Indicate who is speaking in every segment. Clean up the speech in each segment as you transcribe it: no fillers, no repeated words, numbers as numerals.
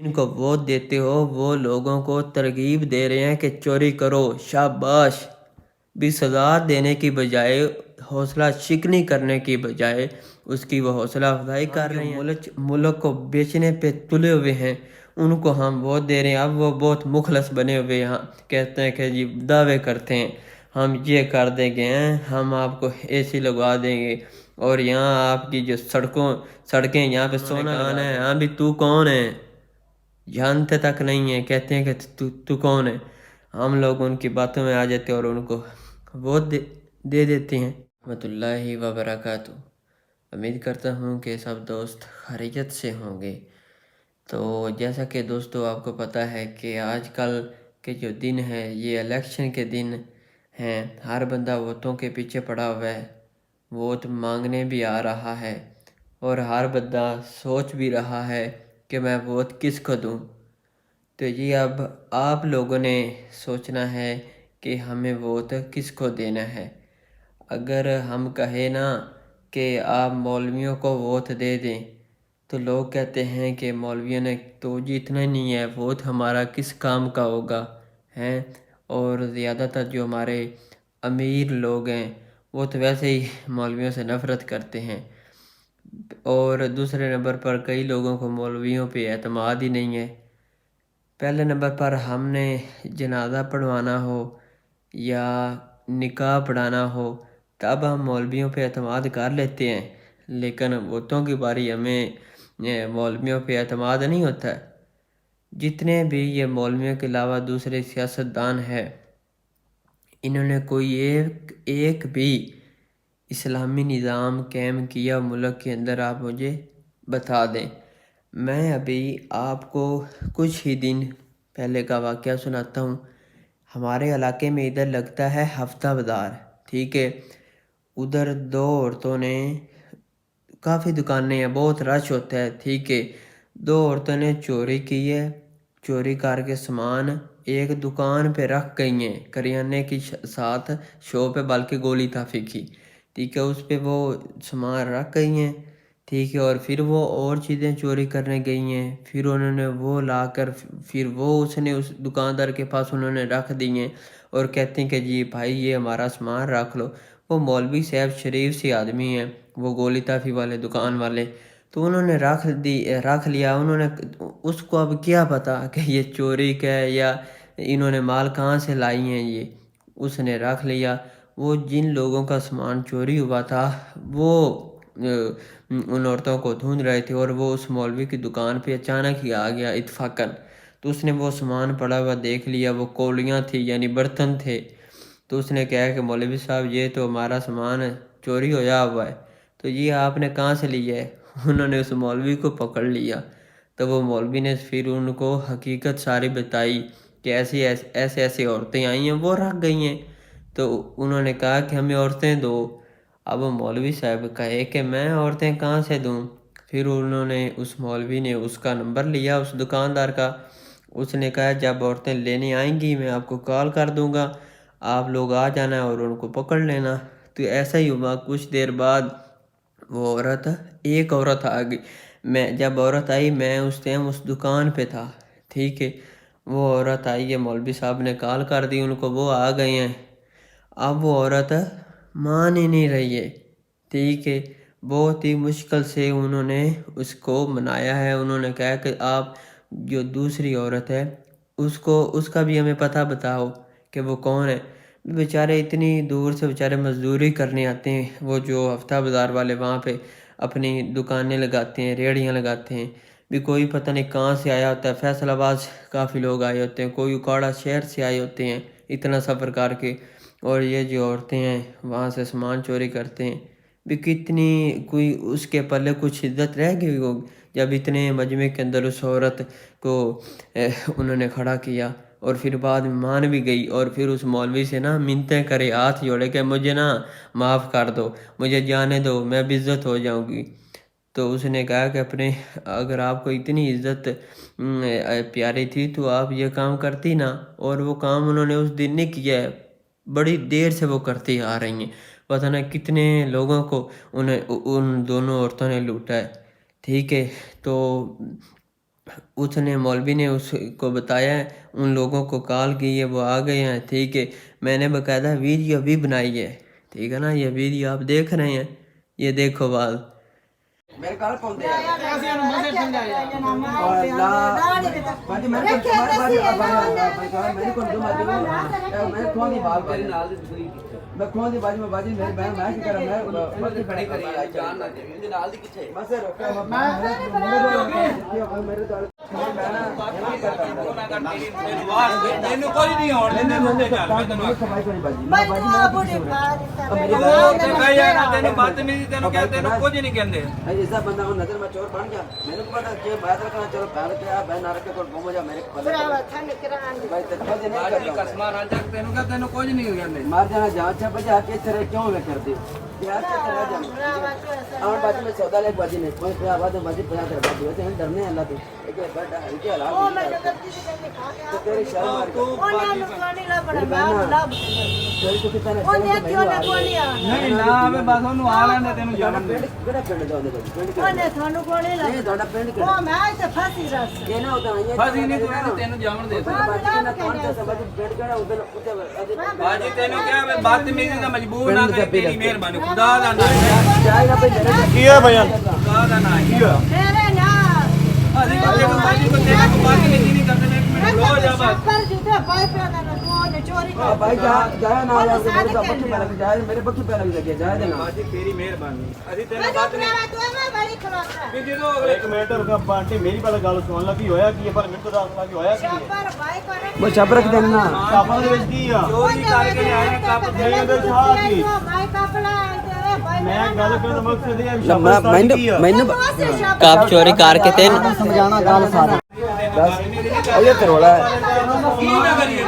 Speaker 1: جن کو ووٹ دیتے ہو وہ لوگوں کو ترغیب دے رہے ہیں کہ چوری کرو، شاباش، بھی سزا دینے کی بجائے حوصلہ شکنی کرنے کی بجائے اس کی وہ حوصلہ افزائی کر رہے ہیں۔ ملک کو بیچنے پہ تلے ہوئے ہیں، ان کو ہم ووٹ دے رہے ہیں۔ اب وہ بہت مخلص بنے ہوئے ہیں، کہتے ہیں کہ جی دعوے کرتے ہیں ہم یہ کر دیں گے، ہم آپ کو اے سی لگوا دیں گے، اور یہاں آپ کی جو سڑکیں یہاں پہ سونا لگانا ہے۔ ہاں بھی تو کون ہے؟ جانتے تک نہیں ہیں، کہتے ہیں کہ تو کون ہے۔ ہم لوگ ان کی باتوں میں آ جاتے اور ان کو ووٹ دے دیتے ہیں۔ رحمۃ اللہ وبرکاتہ۔ امید کرتا ہوں کہ سب دوست خیریت سے ہوں گے۔ تو جیسا کہ دوستو آپ کو پتہ ہے کہ آج کل کے جو دن ہے یہ الیکشن کے دن ہیں، ہر بندہ ووٹوں کے پیچھے پڑا ہوا ہے، ووٹ مانگنے بھی آ رہا ہے، اور ہر بندہ سوچ بھی رہا ہے کہ میں ووٹ کس کو دوں۔ تو یہ اب آپ لوگوں نے سوچنا ہے کہ ہمیں ووٹ کس کو دینا ہے۔ اگر ہم کہیں نا کہ آپ مولویوں کو ووٹ دے دیں تو لوگ کہتے ہیں کہ مولویوں نے تو جیتنا نہیں ہے، ووٹ ہمارا کس کام کا ہوگا ہیں۔ اور زیادہ تر جو ہمارے امیر لوگ ہیں وہ تو ویسے ہی مولویوں سے نفرت کرتے ہیں، اور دوسرے نمبر پر کئی لوگوں کو مولویوں پہ اعتماد ہی نہیں ہے۔ پہلے نمبر پر ہم نے جنازہ پڑھوانا ہو یا نکاح پڑھانا ہو تب ہم مولویوں پہ اعتماد کر لیتے ہیں، لیکن ووٹوں کی باری ہمیں مولویوں پہ اعتماد نہیں ہوتا ہے۔ جتنے بھی یہ مولویوں کے علاوہ دوسرے سیاستدان ہیں، انہوں نے کوئی ایک بھی اسلامی نظام قائم کیا ملک کے اندر؟ آپ مجھے بتا دیں۔ میں ابھی آپ کو کچھ ہی دن پہلے کا واقعہ سناتا ہوں۔ ہمارے علاقے میں ادھر لگتا ہے ہفتہ بازار، ٹھیک ہے؟ ادھر دو عورتوں نے، کافی دکانیں ہیں، بہت رش ہوتا ہے، ٹھیک ہے؟ دو عورتوں نے چوری کی ہے، چوری کر کے سامان ایک دکان پہ رکھ گئی ہیں، کریانے کی ساتھ شاپ ہے، بلکہ گولی تھا پھینکی، ٹھیک ہے؟ اس پہ وہ سامان رکھ گئی ہیں، ٹھیک ہے؟ اور پھر وہ اور چیزیں چوری کرنے گئی ہیں، پھر انہوں نے وہ لا کر پھر وہ اس دکاندار کے پاس انہوں نے رکھ دی ہیں، اور کہتے ہیں کہ جی بھائی یہ ہمارا سامان رکھ لو۔ وہ مولوی صاحب شریف سی آدمی ہیں، وہ گولی تافی والے دکان والے، تو انہوں نے رکھ لیا۔ انہوں نے اس کو اب کیا پتا کہ یہ چوری کا ہے یا انہوں نے مال کہاں سے لائی ہیں، یہ اس نے رکھ لیا۔ وہ جن لوگوں کا سامان چوری ہوا تھا وہ ان عورتوں کو ڈھونڈ رہے تھے، اور وہ اس مولوی کی دکان پہ اچانک ہی آ گیا اتفاقاً، تو اس نے وہ سامان پڑا ہوا دیکھ لیا، وہ کولیاں تھی یعنی برتن تھے، تو اس نے کہا کہ مولوی صاحب یہ تو ہمارا سامان چوری ہویا ہوا ہے، تو یہ آپ نے کہاں سے لیا ہے؟ انہوں نے اس مولوی کو پکڑ لیا، تو وہ مولوی نے پھر ان کو حقیقت ساری بتائی کہ ایسے عورتیں آئی ہیں، وہ رکھ گئی ہیں۔ تو انہوں نے کہا کہ ہمیں عورتیں دو۔ اب مولوی صاحب کہے کہ میں عورتیں کہاں سے دوں؟ پھر انہوں نے اس مولوی نے اس کا نمبر لیا اس دکاندار کا، اس نے کہا جب عورتیں لینے آئیں گی میں آپ کو کال کر دوں گا، آپ لوگ آ جانا اور ان کو پکڑ لینا۔ تو ایسا ہی ہوا، کچھ دیر بعد وہ ایک عورت آ گئی۔ جب عورت آئی میں اس ٹائم اس دکان پہ تھا، ٹھیک ہے؟ وہ عورت آئی ہے، مولوی صاحب نے کال کر دی ان کو، وہ آ گئے ہیں۔ اب وہ عورت مان ہی نہیں رہی ہے، ٹھیک ہے؟ بہت ہی مشکل سے انہوں نے اس کو منایا ہے۔ انہوں نے کہا کہ آپ جو دوسری عورت ہے اس کا بھی ہمیں پتہ بتاؤ کہ وہ کون ہے۔ بیچارے اتنی دور سے بیچارے مزدوری کرنے آتے ہیں، وہ جو ہفتہ بازار والے وہاں پہ اپنی دکانیں لگاتے ہیں، ریڑیاں لگاتے ہیں، بھی کوئی پتہ نہیں کہاں سے آیا ہوتا ہے۔ فیصل آباد سے کافی لوگ آئے ہوتے ہیں، کوئی اکاڑا شہر سے آئے ہوتے ہیں اتنا سفر کر کے، اور یہ جو عورتیں ہیں وہاں سے سامان چوری کرتے ہیں۔ بھی کتنی کوئی اس کے پلے کچھ عزت رہ گئی ہوگی جب اتنے مجمع کے اندر اس عورت کو انہوں نے کھڑا کیا، اور پھر بعد میں مان بھی گئی، اور پھر اس مولوی سے نا منتیں کرے، ہاتھ جوڑے کہ مجھے نا معاف کر دو، مجھے جانے دو، میں بے عزت ہو جاؤں گی۔ تو اس نے کہا کہ اگر آپ کو اتنی عزت پیاری تھی تو آپ یہ کام کرتی نا، اور وہ کام انہوں نے اس دن نہیں کیا ہے، بڑی دیر سے وہ کرتی آ رہی ہیں، پتہ نہ کتنے لوگوں کو ان دونوں عورتوں نے لوٹا ہے، ٹھیک ہے؟ تو اس نے مولوی نے اس کو بتایا ہے، ان لوگوں کو کال کی ہے، وہ آ گئے ہیں، ٹھیک ہے۔ میں نے باقاعدہ ویڈیو بھی بنائی ہے، ٹھیک ہے نا، یہ ویڈیو آپ دیکھ رہے ہیں، یہ دیکھو بات میرے کال پہنچے میں کھوان دی باجی میں باجی میری بہن میں کی کرا میں بس کھڑی کری جان نہ دے نال دی کچھ ہے بس رکھا میرے دل تینوں کوئی نہیں ہوڑ دے ہوندے چل میں تینوں میں باجی تینوں بات نہیں تینوں کہ تینوں کچھ نہیں کہندے ایسا بندہ ہوں نظر میں چور بن گیا میں نے پتا کہ بات رکھنا چلو پہل کے بہن نہ رکھے کول گھومو جا میرے بھائی تینوں قسم ران جا تینوں کہ تینوں کچھ نہیں کہندے مار جانا جان چا بجا کے تیرے کیوں میں کر دی یار چلا جا اور باجی میں سودا لے باجی نے کوئی پیا بعد باجی پیا کر باجی ہوتے ہیں ڈرنے اللہ تو ایک بیٹا ہے کہ حالات او میں غلطی سے تو تیری شرم مار تو باجی نہیں لبڑ میں لب تیری تو کتنا نہیں نا میں بس انہوں آ لیندے تینوں جان دے کیڑا پنڈ جاندے باجی اونے تھانو کونے لا نہیں تھوڑا پنڈ کیڑا او میں تے پھاسی رس یہ نہ ہوتا ہے پھاسی نہیں تو تینوں جاون دے باجی نہ کون سے باجی پنڈ کیڑا ادھر باجی تینوں کیا میں بدتمیزی دا مجبور نہ کرے تیری مہربانی خدا دا نام چائے نہ پہ کی ہے بیان خدا دا نام کی ہے میرے نام ابھی باجی کو تیرے کو بات نہیں کرتے ایک منٹ رو جا بس پر جوتے بھائی پہ نہ تو نے چوری کر بھائی جا نہ یار میرے تو بچے پہ لگ جائے میرے بچے پہ لگ جائے دینا باجی تیری مہربانی ابھی تیرے بات نہیں تو میں بڑی کھلوتا کہ جدو ایک منٹ رکا بانٹی میری پہلے گل سن لگی ہویا کہ پر منٹ دا اصلا کی ہویا کہ شابر بھائی کرے وہ شابر رکھ دینا شابر دے وچ کی چوری کر کے آئے کپ دے اندر چھا کی بھائی کپڑا میں گل کرن مقصد یہ شابر میں کپ چوری کر کے تین سمجھانا گل سارا بس یہ تروڑا ہے کی نہ کریے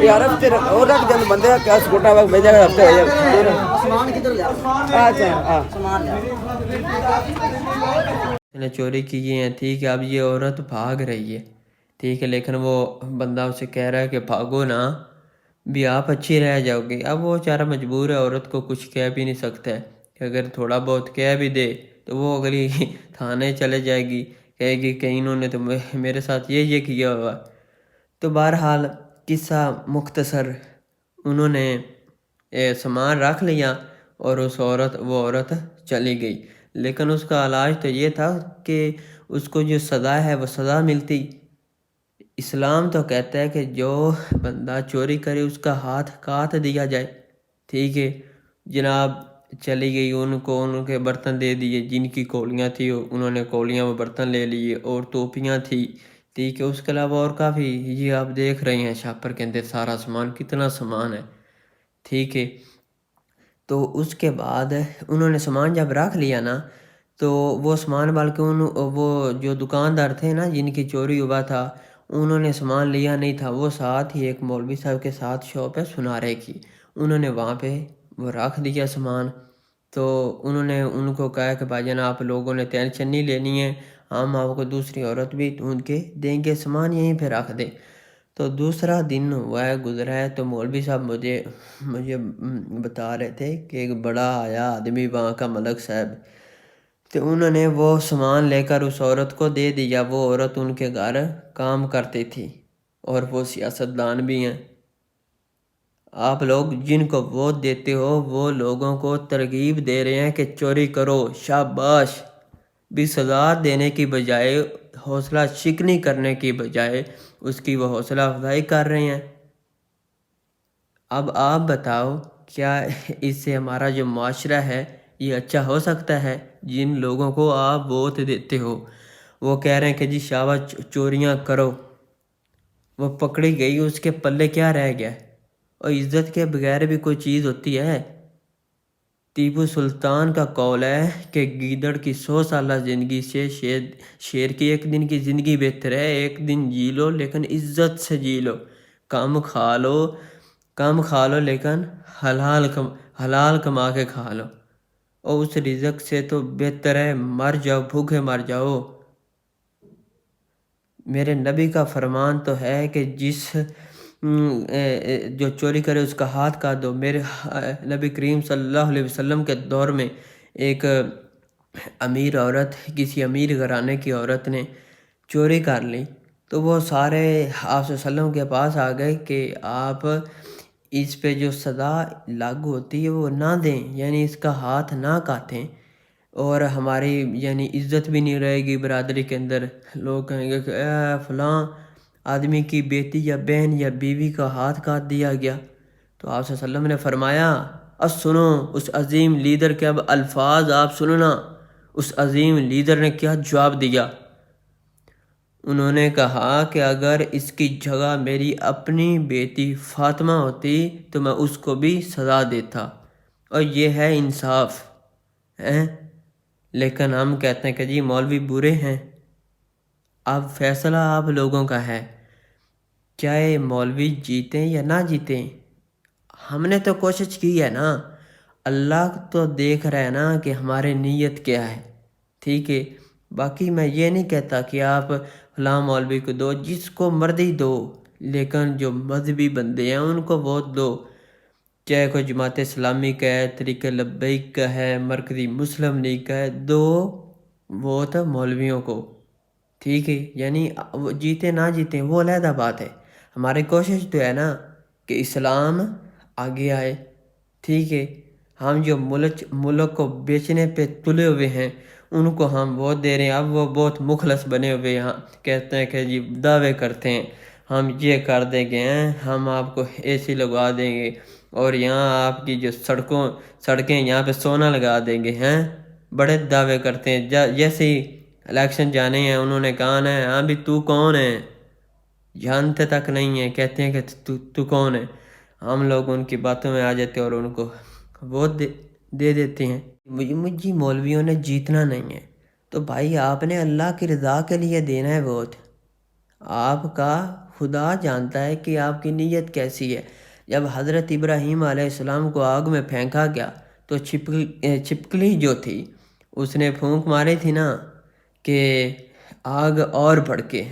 Speaker 1: یار اور رکھ جن بندے کیا سکوٹا وقت بھیجا گا ہفتے ہو جائے سامان کدھر جا اچھا سامان نے چوری کی ہیں، ٹھیک ہے۔ اب یہ عورت بھاگ رہی ہے، ٹھیک ہے، لیکن وہ بندہ اسے کہہ رہا ہے کہ بھاگو نا بھی آپ اچھی رہ جاؤ گی۔ اب وہ چارہ مجبور ہے، عورت کو کچھ کہہ بھی نہیں سکتا ہے کہ اگر تھوڑا بہت کہہ بھی دے تو وہ اگلی تھانے چلے جائے گی، کہے گی کہ انہوں نے تو میرے ساتھ یہ کیا ہوا۔ تو بہرحال قصہ مختصر، انہوں نے سامان رکھ لیا اور وہ عورت چلی گئی، لیکن اس کا علاج تو یہ تھا کہ اس کو جو سزا ہے وہ سزا ملتی۔ اسلام تو کہتا ہے کہ جو بندہ چوری کرے اس کا ہاتھ کاٹ دیا جائے، ٹھیک ہے جناب۔ چلی گئی، ان کے برتن دے دیے، جن کی کولیاں تھی انہوں نے کولیاں وہ برتن لے لیے، اور ٹوپیاں تھی، ٹھیک ہے۔ اس کے علاوہ اور کافی، یہ آپ دیکھ رہے ہیں شاپر کے اندر سارا سامان، کتنا سامان ہے، ٹھیک ہے۔ تو اس کے بعد انہوں نے سامان جب رکھ لیا نا تو وہ سامان بلکہ وہ جو دکاندار تھے نا جن کی چوری ہوا تھا انہوں نے سامان لیا نہیں تھا، وہ ساتھ ہی ایک مولوی صاحب کے ساتھ شاپ ہے سنارے کی، انہوں نے وہاں پہ وہ رکھ دیا سامان۔ تو انہوں نے ان کو کہا کہ بھائی جان آپ لوگوں نے ٹینشن نہیں لینی ہے، ہم آپ کو دوسری عورت بھی ڈھونڈ کے دیں گے، سامان یہیں پہ رکھ دیں۔ تو دوسرا دن ہوا ہے گزرا ہے تو مولوی صاحب مجھے بتا رہے تھے کہ ایک بڑا آیا آدمی وہاں کا ملک صاحب، تو انہوں نے وہ سامان لے کر اس عورت کو دے دیا۔ وہ عورت ان کے گھر کام کرتی تھی اور وہ سیاستدان بھی ہیں۔ آپ لوگ جن کو ووٹ دیتے ہو وہ لوگوں کو ترغیب دے رہے ہیں کہ چوری کرو، شاباش، بھی سزا دینے کی بجائے، حوصلہ شکنی کرنے کی بجائے اس کی وہ حوصلہ افزائی کر رہے ہیں۔ اب آپ بتاؤ کیا اس سے ہمارا جو معاشرہ ہے یہ اچھا ہو سکتا ہے؟ جن لوگوں کو آپ ووٹ دیتے ہو وہ کہہ رہے ہیں کہ جی شاباش چوریاں کرو، وہ پکڑی گئی، اس کے پلے کیا رہ گیا؟ اور عزت کے بغیر بھی کوئی چیز ہوتی ہے؟ ٹیپو سلطان کا قول ہے کہ گیدڑ کی 100 سالہ زندگی سے شیر کی ایک دن کی زندگی بہتر ہے۔ ایک دن جی لو لیکن عزت سے جی لو، کم کھا لو لیکن حلال کما کے کھا لو، اور اس رزق سے تو بہتر ہے مر جاؤ، بھوکے مر جاؤ۔ میرے نبی کا فرمان تو ہے کہ جو چوری کرے اس کا ہاتھ کاٹ دو۔ میرے نبی کریم صلی اللہ علیہ وسلم کے دور میں ایک امیر عورت، کسی امیر گھرانے کی عورت نے چوری کر لی، تو وہ سارے آپ صلی اللہ علیہ وسلم کے پاس آ گئے کہ آپ اس پہ جو سزا لاگو ہوتی ہے وہ نہ دیں، یعنی اس کا ہاتھ نہ کاٹیں، اور ہماری یعنی عزت بھی نہیں رہے گی برادری کے اندر۔ لوگ کہیں گے کہ اے فلاں آدمی کی بیٹی یا بہن یا بیوی کا ہاتھ کاٹ دیا گیا۔ تو آپ صلی اللہ علیہ وسلم نے فرمایا، سنو اس عظیم لیڈر کے اب الفاظ آپ سننا، اس عظیم لیڈر نے کیا جواب دیا۔ انہوں نے کہا کہ اگر اس کی جگہ میری اپنی بیٹی فاطمہ ہوتی تو میں اس کو بھی سزا دیتا، اور یہ ہے انصاف ہے۔ لیکن ہم کہتے ہیں کہ جی مولوی برے ہیں۔ اب فیصلہ آپ لوگوں کا ہے، چاہے مولوی جیتیں یا نہ جیتیں۔ ہم نے تو کوشش کی ہے نا، اللہ تو دیکھ رہا ہے نا کہ ہماری نیت کیا ہے، ٹھیک ہے۔ باقی میں یہ نہیں کہتا کہ آپ فلاں مولوی کو دو، جس کو مرضی دو، لیکن جو مذہبی بندے ہیں ان کو ووٹ دو، چاہے کوئی جماعت اسلامی کا ہے، طریق لبیک کا ہے، مرکزی مسلم لیگ کا ہے، دو ووٹ مولویوں کو، ٹھیک ہے۔ یعنی وہ جیتے نہ جیتے وہ علیحدہ بات ہے، ہماری کوشش تو ہے نا کہ اسلام آگے آئے، ٹھیک ہے۔ ہم جو ملک کو بیچنے پہ تلے ہوئے ہیں ان کو ہم ووٹ دے رہے ہیں۔ اب وہ بہت مخلص بنے ہوئے ہیں، کہتے ہیں کہ جی دعوے کرتے ہیں ہم یہ کر دیں گے، ہم آپ کو اے سی لگوا دیں گے، اور یہاں آپ کی جو سڑکیں یہاں پہ سونا لگا دیں گے، بڑے دعوے کرتے ہیں۔ جیسے ہی الیکشن جانے ہیں انہوں نے کہا ہے ہاں بھی تو کون ہے، جانتے تک نہیں ہیں، کہتے ہیں کہ تو کون ہے۔ ہم لوگ ان کی باتوں میں آ جاتے ہیں اور ان کو ووٹ دے دیتے ہیں۔ مجھے مولویوں نے جیتنا نہیں ہے، تو بھائی آپ نے اللہ کی رضا کے لیے دینا ہے ووٹ۔ آپ کا خدا جانتا ہے کہ آپ کی نیت کیسی ہے۔ جب حضرت ابراہیم علیہ السلام کو آگ میں پھینکا گیا تو چھپکلی جو تھی اس نے پھونک ماری تھی نا کہ آگ اور بھڑکے،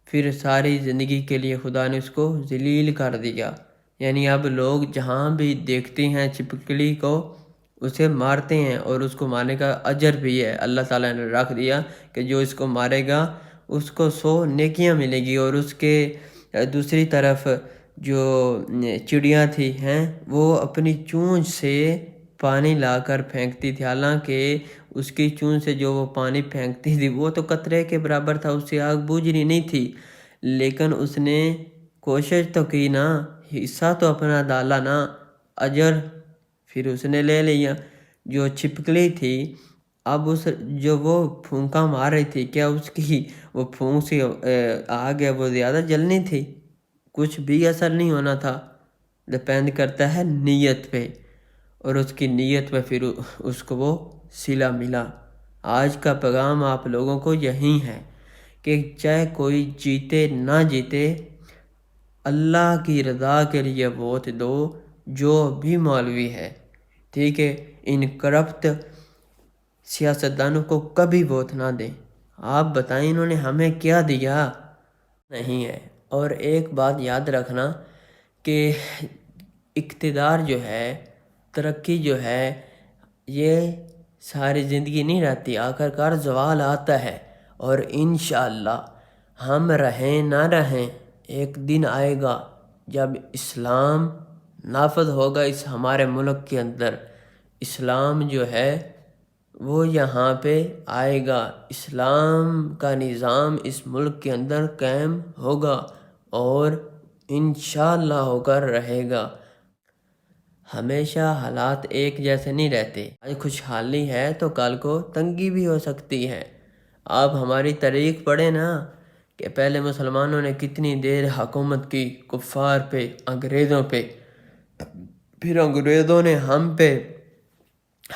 Speaker 1: پھر ساری زندگی کے لیے خدا نے اس کو ذلیل کر دیا۔ یعنی اب لوگ جہاں بھی دیکھتے ہیں چھپکلی کو اسے مارتے ہیں، اور اس کو مارنے کا اجر بھی ہے، اللہ تعالیٰ نے رکھ دیا کہ جو اس کو مارے گا اس کو 100 نیکیاں ملے گی، اور اس کے دوسری طرف جو چڑیاں تھی وہ اپنی چونچ سے پانی لا کر پھینکتی تھی، حالانکہ اس کی چونچ سے جو وہ پانی پھینکتی تھی وہ تو قطرے کے برابر تھا، اس سے آگ بجھنی نہیں تھی، لیکن اس نے کوشش تو کی نا، حصہ تو اپنا ڈالا نا، اجر پھر اس نے لے لیا۔ جو چھپکلی تھی اب جو وہ پھونکا مار رہی تھی، کیا اس کی وہ پھونک سے آگ ہے وہ زیادہ جلنی تھی؟ کچھ بھی اثر نہیں ہونا تھا۔ ڈپینڈ کرتا ہے نیت پہ، اور اس کی نیت پہ پھر اس کو وہ صلہ ملا۔ آج کا پیغام آپ لوگوں کو یہی ہے کہ چاہے کوئی جیتے نہ جیتے، اللہ کی رضا کے لیے ووٹ دو، جو بھی مولوی ہے، ٹھیک ہے۔ ان کرپٹ سیاستدانوں کو کبھی ووٹ نہ دیں۔ آپ بتائیں انہوں نے ہمیں کیا دیا؟ نہیں ہے۔ اور ایک بات یاد رکھنا کہ اقتدار جو ہے، ترقی جو ہے، یہ ساری زندگی نہیں رہتی، آخرکار زوال آتا ہے، اور انشاءاللہ ہم رہیں نہ رہیں ایک دن آئے گا جب اسلام نافذ ہوگا اس ہمارے ملک کے اندر۔ اسلام جو ہے وہ یہاں پہ آئے گا، اسلام کا نظام اس ملک کے اندر قائم ہوگا، اور انشاءاللہ ہو کر رہے گا۔ ہمیشہ حالات ایک جیسے نہیں رہتے، آج خوشحالی ہے تو کل کو تنگی بھی ہو سکتی ہے۔ آپ ہماری تاریخ پڑھیں نا کہ پہلے مسلمانوں نے کتنی دیر حکومت کی کفار پہ، انگریزوں پہ، پھر انگریزوں نے ہم پہ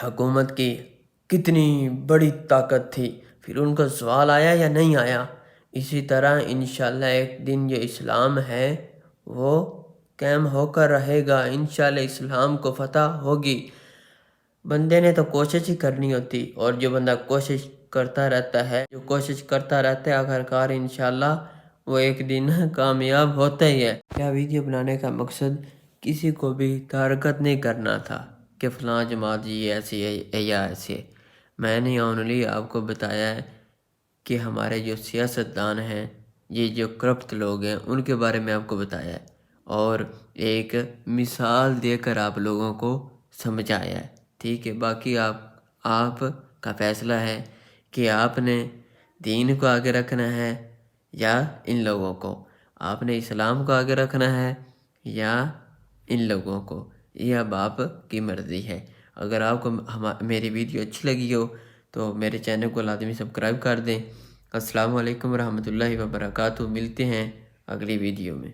Speaker 1: حکومت کی، کتنی بڑی طاقت تھی، پھر ان کا سوال آیا یا نہیں آیا؟ اسی طرح انشاءاللہ ایک دن جو اسلام ہے وہ قائم ہو کر رہے گا، انشاءاللہ اسلام کو فتح ہوگی۔ بندے نے تو کوشش ہی کرنی ہوتی، اور جو بندہ کوشش کرتا رہتا ہے، جو کوشش کرتا رہتا ہے، آخرکار انشاءاللہ وہ ایک دن کامیاب ہوتا ہی ہے۔ کیا ویڈیو بنانے کا مقصد کسی کو بھی تارکت نہیں کرنا تھا کہ فلاں جماعت جی ایسی ہے یا ایسی ہے۔ میں نے اونلی آپ کو بتایا ہے کہ ہمارے جو سیاستدان ہیں، یہ جو کرپٹ لوگ ہیں، ان کے بارے میں آپ کو بتایا ہے، اور ایک مثال دے کر آپ لوگوں کو سمجھایا ہے، ٹھیک ہے۔ باقی آپ کا فیصلہ ہے کہ آپ نے دین کو آگے رکھنا ہے یا ان لوگوں کو، آپ نے اسلام کو آگے رکھنا ہے یا ان لوگوں کو، یہ اب آپ کی مرضی ہے۔ اگر آپ کو میری ویڈیو اچھی لگی ہو تو میرے چینل کو لازمی سبسکرائب کر دیں۔ السلام علیکم ورحمۃ اللہ وبرکاتہ، ملتے ہیں اگلی ویڈیو میں۔